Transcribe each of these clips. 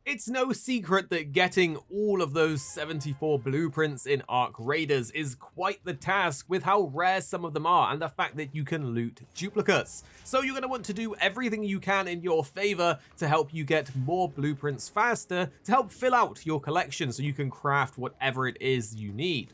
It's no secret that getting all of those 74 blueprints in Arc Raiders is quite the task, with how rare some of them are and the fact that you can loot duplicates. So you're going to want to do everything you can in your favor to help you get more blueprints faster, to help fill out your collection so you can craft whatever it is you need.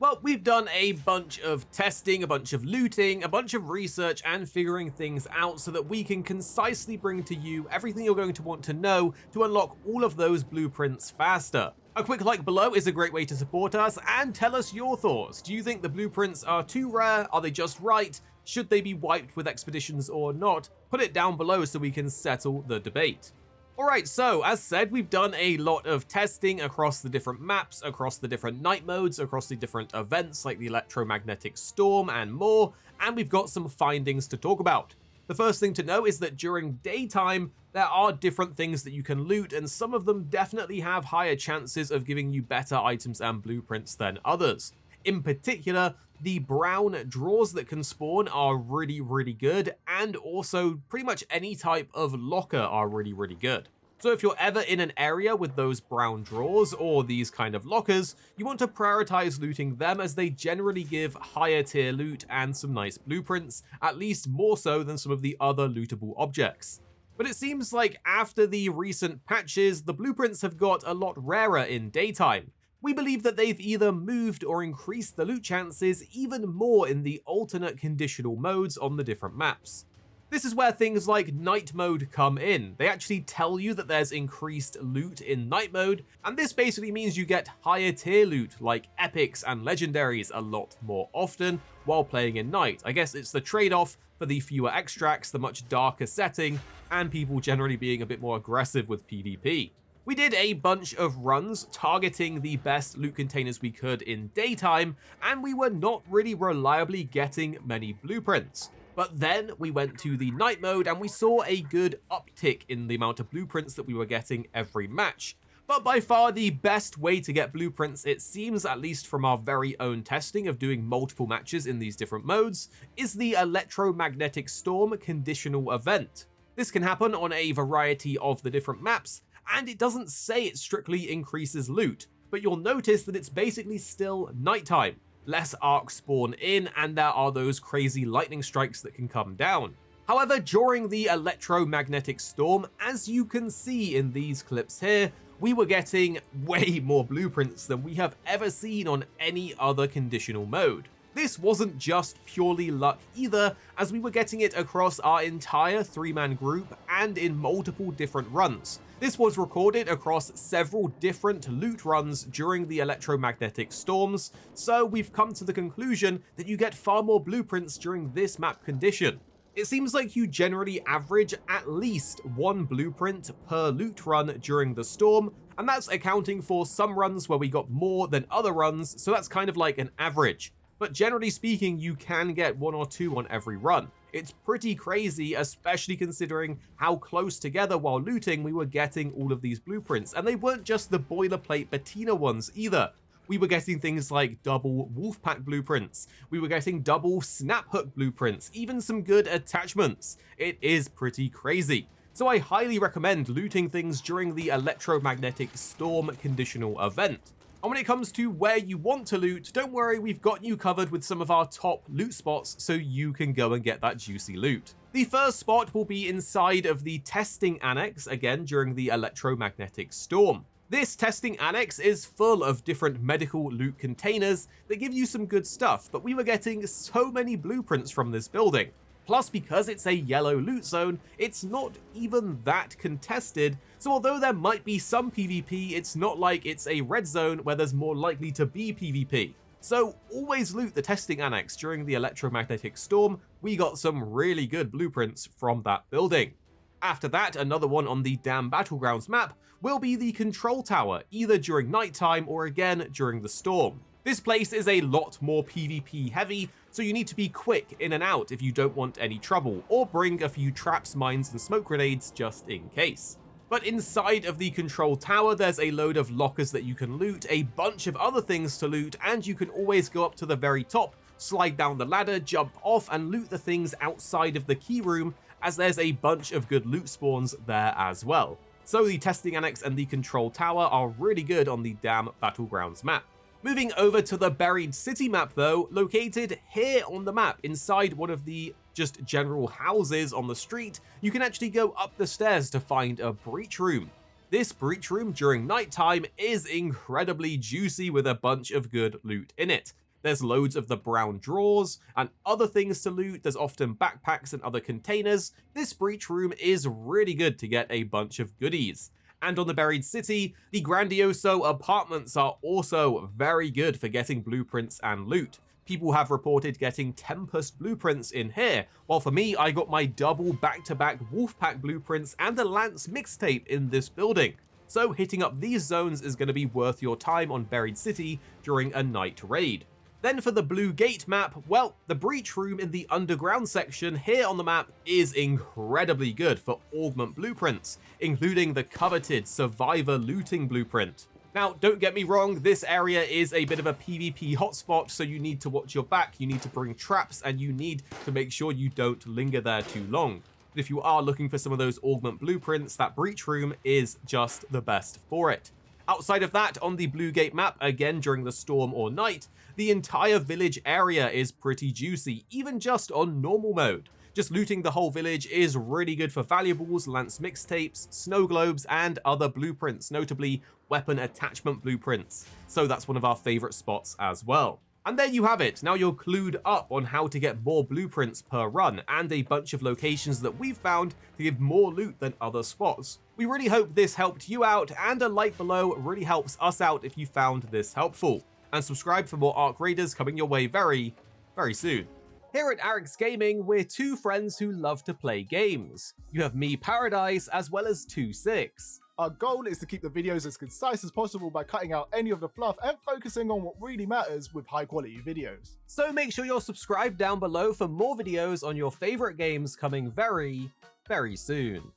Well, we've done a bunch of testing, a bunch of looting, a bunch of research and figuring things out so that we can concisely bring to you everything you're going to want to know to unlock all of those blueprints faster. A quick like below is a great way to support us, and tell us your thoughts. Do you think the blueprints are too rare? Are they just right? Should they be wiped with expeditions or not? Put it down below so we can settle the debate. Alright, so as said, we've done a lot of testing across the different maps, across the different night modes, across the different events like the Electromagnetic Storm and more, and we've got some findings to talk about. The first thing to know is that during daytime, there are different things that you can loot, and some of them definitely have higher chances of giving you better items and blueprints than others. In particular, the brown drawers that can spawn are really good, and also pretty much any type of locker are really good. So if you're ever in an area with those brown drawers or these kind of lockers, you want to prioritize looting them, as they generally give higher tier loot and some nice blueprints, at least more so than some of the other lootable objects. But it seems like after the recent patches, the blueprints have got a lot rarer in daytime. We believe that they've either moved or increased the loot chances even more in the alternate conditional modes on the different maps. This is where things like night mode come in. They actually tell you that there's increased loot in night mode, and this basically means you get higher tier loot like epics and legendaries a lot more often while playing in night. I guess it's the trade-off for the fewer extracts, the much darker setting, and people generally being a bit more aggressive with PvP. We did a bunch of runs targeting the best loot containers we could in daytime, and we were not really reliably getting many blueprints. But then we went to the night mode and we saw a good uptick in the amount of blueprints that we were getting every match. But by far the best way to get blueprints, it seems, at least from our very own testing of doing multiple matches in these different modes, is the Electromagnetic Storm conditional event. This can happen on a variety of the different maps, and it doesn't say it strictly increases loot, but you'll notice that it's basically still nighttime. Less arcs spawn in, and there are those crazy lightning strikes that can come down. However, during the Electromagnetic Storm, as you can see in these clips here, we were getting way more blueprints than we have ever seen on any other conditional mode. This wasn't just purely luck either, as we were getting it across our entire 3-man group and in multiple different runs. This was recorded across several different loot runs during the Electromagnetic Storms, so we've come to the conclusion that you get far more blueprints during this map condition. It seems like you generally average at least 1 blueprint per loot run during the storm, and that's accounting for some runs where we got more than other runs, so that's kind of like an average. But generally speaking, you can get 1 or 2 on every run. It's pretty crazy, especially considering how close together while looting we were getting all of these blueprints, and they weren't just the boilerplate Bettina ones either. We were getting things like double Wolfpack blueprints, we were getting double Snap Hook blueprints, even some good attachments. It is pretty crazy. So I highly recommend looting things during the Electromagnetic Storm conditional event. And when it comes to where you want to loot, don't worry, we've got you covered with some of our top loot spots so you can go and get that juicy loot. The first spot will be inside of the Testing Annex, again during the Electromagnetic Storm. This Testing Annex is full of different medical loot containers that give you some good stuff, but we were getting so many blueprints from this building. Plus, because it's a yellow loot zone, it's not even that contested, so although there might be some PvP, it's not like it's a red zone where there's more likely to be PvP. So always loot the Testing Annex during the Electromagnetic Storm. We got some really good blueprints from that building. After that, another one on the Damn Battlegrounds map will be the Control Tower, either during nighttime or again during the storm. This place is a lot more PvP heavy, so you need to be quick in and out if you don't want any trouble, or bring a few traps, mines and smoke grenades just in case. But inside of the Control Tower, there's a load of lockers that you can loot, a bunch of other things to loot, and you can always go up to the very top, slide down the ladder, jump off, and loot the things outside of the key room, as there's a bunch of good loot spawns there as well. So the Testing Annex and the Control Tower are really good on the Dam Battlegrounds map. Moving over to the Buried City map though, located here on the map inside one of the just general houses on the street, you can actually go up the stairs to find a breach room. This breach room during nighttime is incredibly juicy with a bunch of good loot in it. There's loads of the brown drawers and other things to loot. There's often backpacks and other containers. This breach room is really good to get a bunch of goodies. And on the Buried City, the Grandioso apartments are also very good for getting blueprints and loot. People have reported getting Tempest blueprints in here, while for me, I got my double back-to-back Wolfpack blueprints and a Lance mixtape in this building. So hitting up these zones is going to be worth your time on Buried City during a night raid. Then for the Blue Gate map, well, the breach room in the underground section here on the map is incredibly good for augment blueprints, including the coveted Survivor looting blueprint. Now, don't get me wrong, this area is a bit of a PvP hotspot, so you need to watch your back, you need to bring traps, and you need to make sure you don't linger there too long. But if you are looking for some of those augment blueprints, that breach room is just the best for it. Outside of that, on the Blue Gate map, again during the storm or night, the entire village area is pretty juicy, even just on normal mode. Just looting the whole village is really good for valuables, Lance mixtapes, snow globes, and other blueprints, notably weapon attachment blueprints. So that's one of our favorite spots as well. And there you have it. Now you're clued up on how to get more blueprints per run and a bunch of locations that we've found to give more loot than other spots. We really hope this helped you out, and a like below really helps us out if you found this helpful. And subscribe for more Arc Raiders coming your way very, very soon. Here at Arix Gaming, we're two friends who love to play games. You have me, Paradise, as well as 2-6. Our goal is to keep the videos as concise as possible by cutting out any of the fluff and focusing on what really matters with high quality videos. So make sure you're subscribed down below for more videos on your favorite games coming very, very soon.